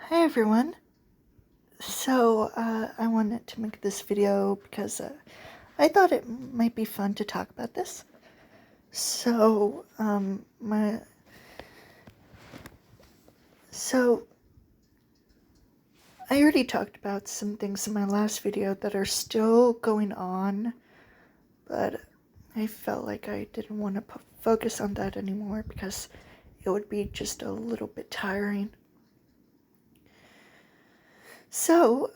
Hi everyone. I wanted to make this video because I thought it might be fun to talk about this. So, my so I already talked about some things in my last video that are still going on, but I felt like I didn't want to focus on that anymore because it would be just a little bit tiring. So,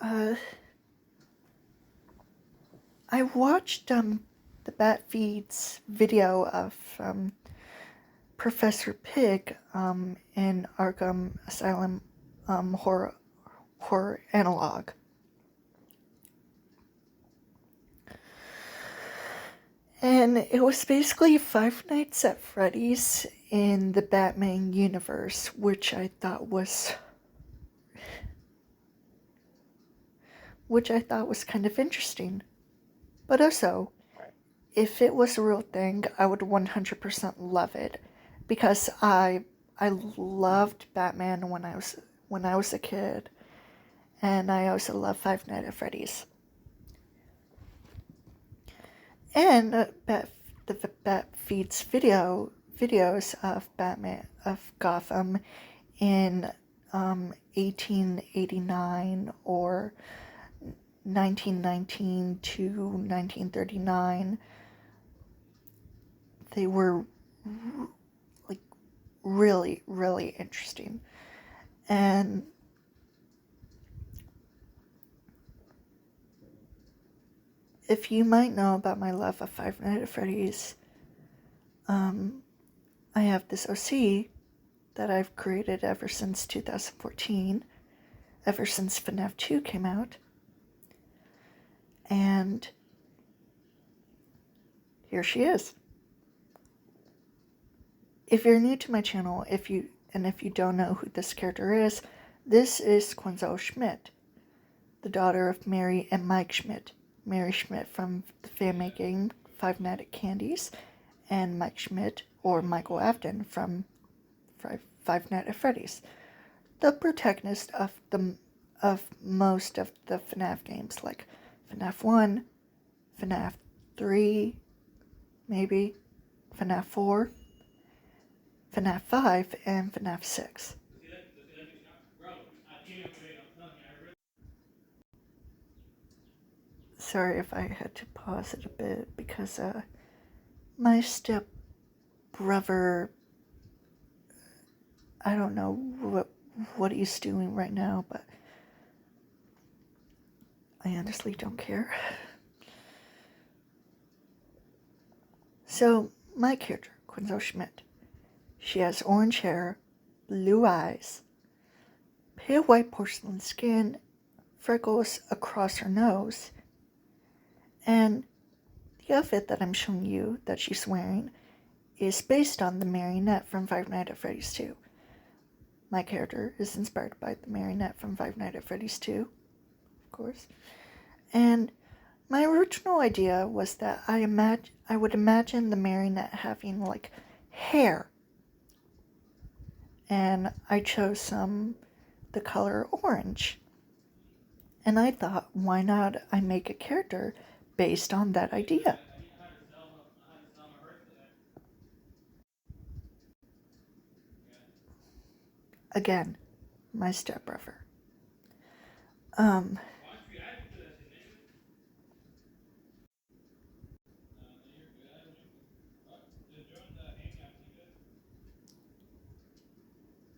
I watched the Bat Feeds video of Professor Pig in Arkham Asylum horror analog. And it was basically Five Nights at Freddy's in the Batman universe, which I thought was kind of interesting. But also, if it was a real thing, I would 100% love it, because I loved Batman when I was a kid, and I also love Five Nights at Freddy's. And the Bat Feeds videos of Gotham in 1889 or 1919 to 1939. They were like really, really interesting. And if you might know about my love of Five Nights at Freddy's, I have this OC that I've created ever since 2014, ever since FNAF 2 came out. And here she is. If you're new to my channel, if you don't know who this character is, this is Quinnsezl Schmidt, the daughter of Mary and Mike Schmidt. Mary Schmidt from the fan-made game Five Nights at Candy's, and Mike Schmidt, or Michael Afton, from Five Nights at Freddy's, the protagonist of most of the FNAF games, like FNAF 1, FNAF 3, maybe, FNAF 4, FNAF 5, and FNAF 6. Sorry if I had to pause it a bit because my step brother, I don't know what he's doing right now, but I honestly don't care. So, my character, Quinnsezl Schmidt, she has orange hair, blue eyes, pale white porcelain skin, freckles across her nose, and the outfit that I'm showing you that she's wearing is based on the marionette from Five Nights at Freddy's 2. My character is inspired by the marionette from Five Nights at Freddy's 2, of course. And my original idea was that I would imagine the marionette having like hair. And I chose the color orange. And I thought, why not I make a character based on that idea? Again, my stepbrother.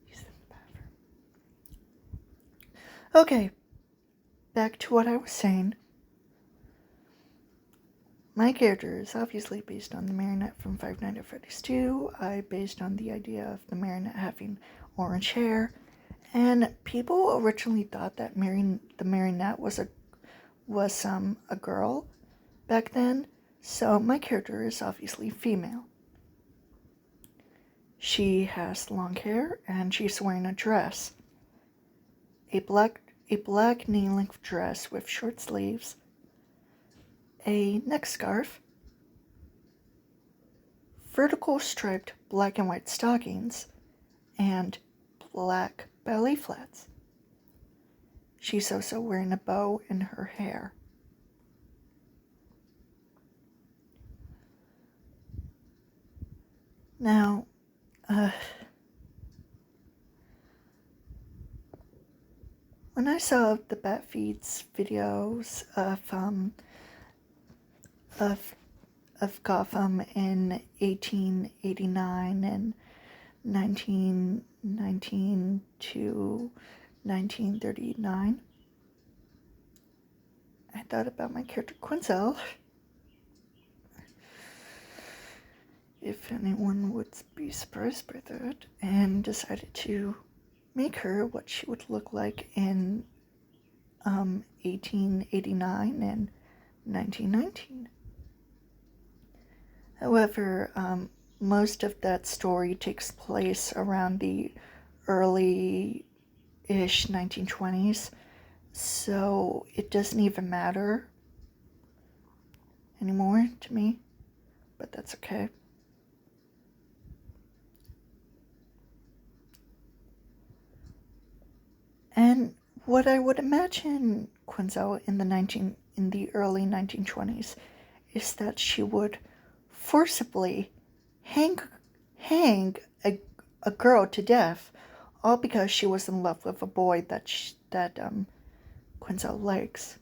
He's in the bathroom. Okay, back to what I was saying. My character is obviously based on the marionette from Five Nights at Freddy's 2. I based on the idea of the marionette having orange hair, and people originally thought that the marionette was a girl back then. So my character is obviously female. She has long hair and she's wearing a dress, a black knee-length dress with short sleeves, a neck scarf, vertical striped black and white stockings, and black belly flats. She's also wearing a bow in her hair. Now, when I saw the Bat Feeds videos of Gotham in 1889 and 1919 to 1939, I thought about my character Quinnsezl. If anyone would be surprised by that, and decided to make her what she would look like in 1889 and 1919. However, most of that story takes place around the early-ish 1920s, so it doesn't even matter anymore to me, but that's okay. And what I would imagine Quinnsezl in the early 1920s is that she would forcibly hang a girl to death, all because she was in love with a boy that Quinnsezl likes.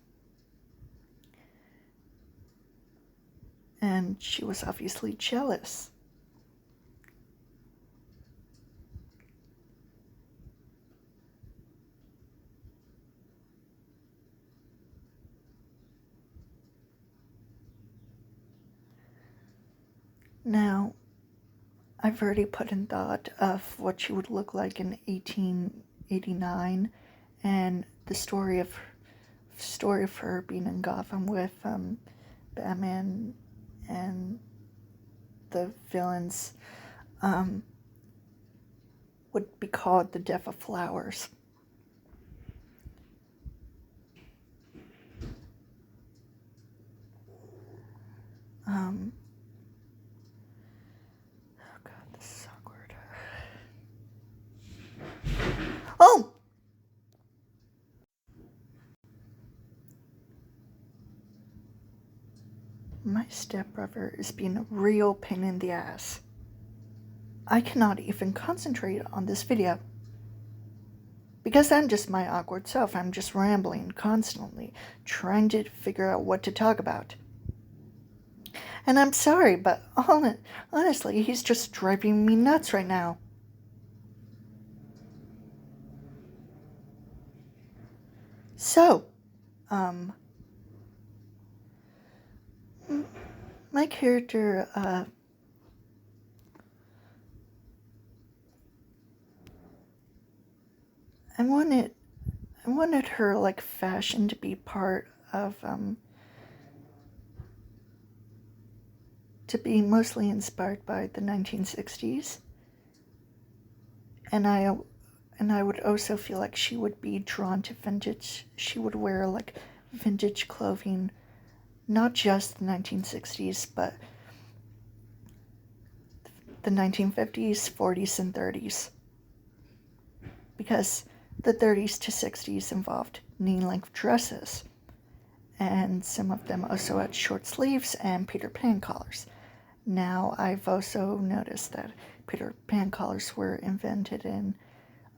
And she was obviously jealous. Now, I've already put in thought of what she would look like in 1889, and the story of her being in Gotham with Batman and the villains would be called The Death of Flowers. Oh God, this is awkward. Oh! My stepbrother is being a real pain in the ass. I cannot even concentrate on this video. Because I'm just my awkward self. I'm just rambling constantly, trying to figure out what to talk about. And I'm sorry, but honestly, he's just driving me nuts right now. So, my character, I wanted her, like, fashion to be part of, to be mostly inspired by the 1960s. And I would also feel like she would be drawn to vintage. She would wear, like, vintage clothing, not just the 1960s, but the 1950s, 40s, and 30s. Because the 30s to 60s involved knee-length dresses, and some of them also had short sleeves and Peter Pan collars. Now, I've also noticed that Peter Pan collars were invented in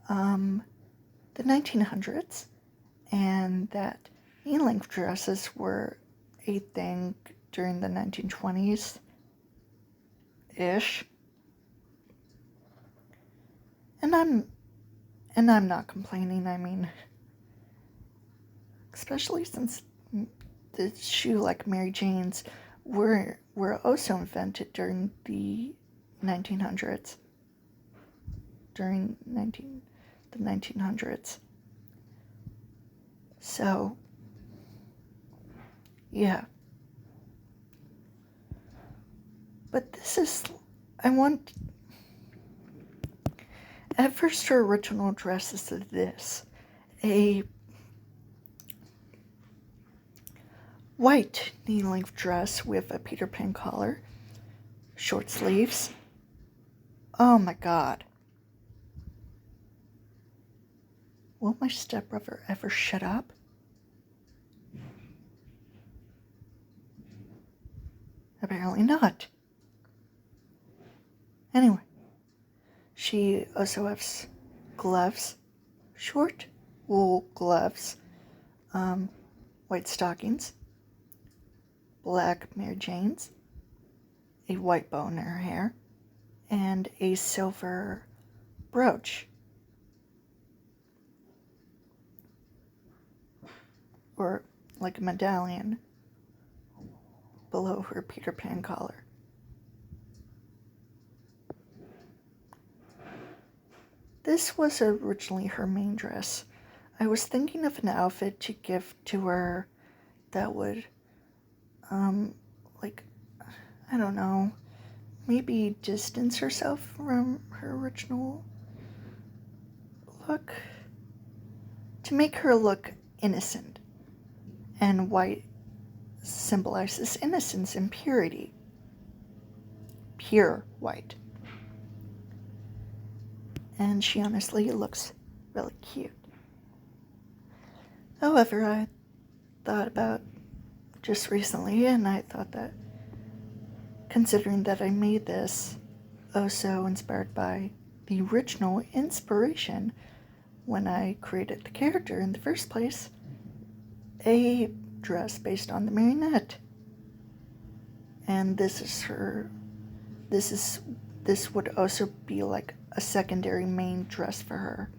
the 1900s, and that knee-length dresses were a thing during the 1920s-ish. And I'm not complaining. I mean, especially since the shoe like Mary Jane's were also invented during the 1900s. During the 1900s. So, yeah. But this is, at first her original dress is this, a white knee-length dress with a Peter Pan collar, short sleeves. Oh my God. Will my stepbrother ever shut up? Apparently not. Anyway, she also has gloves, short wool gloves, white stockings, black Mary Janes, a white bow in her hair, and a silver brooch, or like a medallion, below her Peter Pan collar. This was originally her main dress. I was thinking of an outfit to give to her that would, like, I don't know, maybe distance herself from her original look. To make her look innocent. And white symbolizes innocence and purity. Pure white. And she honestly looks really cute. However, I thought about just recently, and I thought that considering that I made this also inspired by the original inspiration when I created the character in the first place, a dress based on the marionette. And this would also be like a secondary main dress for her.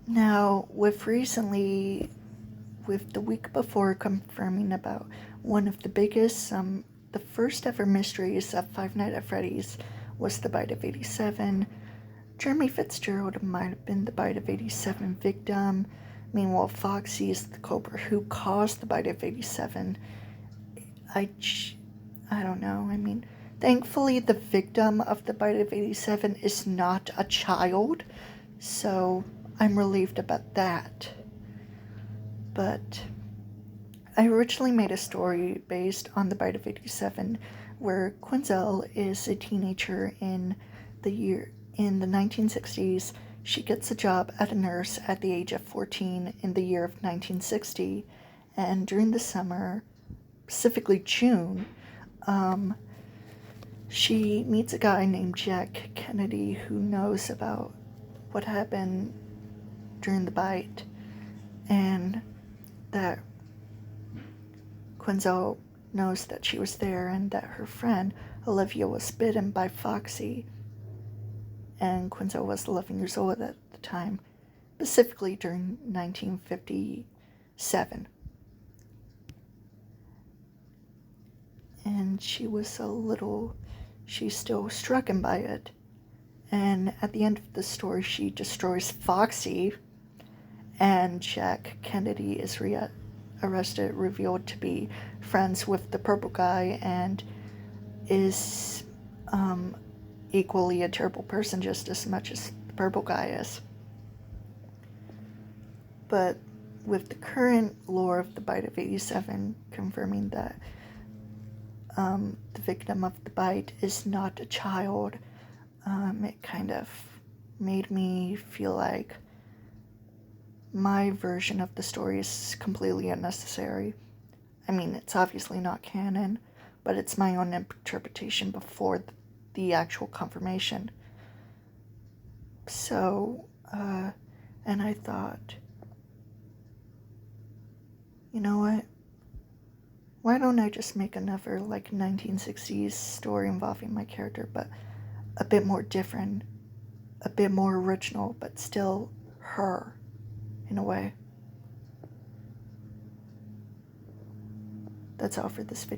Now, with the week before confirming about one of the biggest, the first ever mysteries of Five Nights at Freddy's was the Bite of 87. Jeremy Fitzgerald might have been the Bite of 87 victim. Meanwhile, Foxy is the culprit who caused the Bite of 87. I don't know. I mean, thankfully, the victim of the Bite of 87 is not a child, so I'm relieved about that. But I originally made a story based on the Bite of 87 where Quinnsezl is a teenager in the 1960s. She gets a job as a nurse at the age of 14 in the year of 1960, and during the summer, specifically June, she meets a guy named Jack Kennedy who knows about what happened during the bite, and that Quinnsezl knows that she was there and that her friend Olivia was bitten by Foxy, and Quinnsezl was 11 years old at the time, specifically during 1957. And she's still stricken by it. And at the end of the story, she destroys Foxy, and Jack Kennedy is arrested, revealed to be friends with the purple guy, and is equally a terrible person just as much as the purple guy is. But with the current lore of the Bite of 87 confirming that the victim of the bite is not a child, it kind of made me feel like my version of the story is completely unnecessary. I mean, it's obviously not canon, but it's my own interpretation before the actual confirmation. So, and I thought, you know what? Why don't I just make another, 1960s story involving my character, but a bit more different, a bit more original, but still her, in a way. That's all for this video.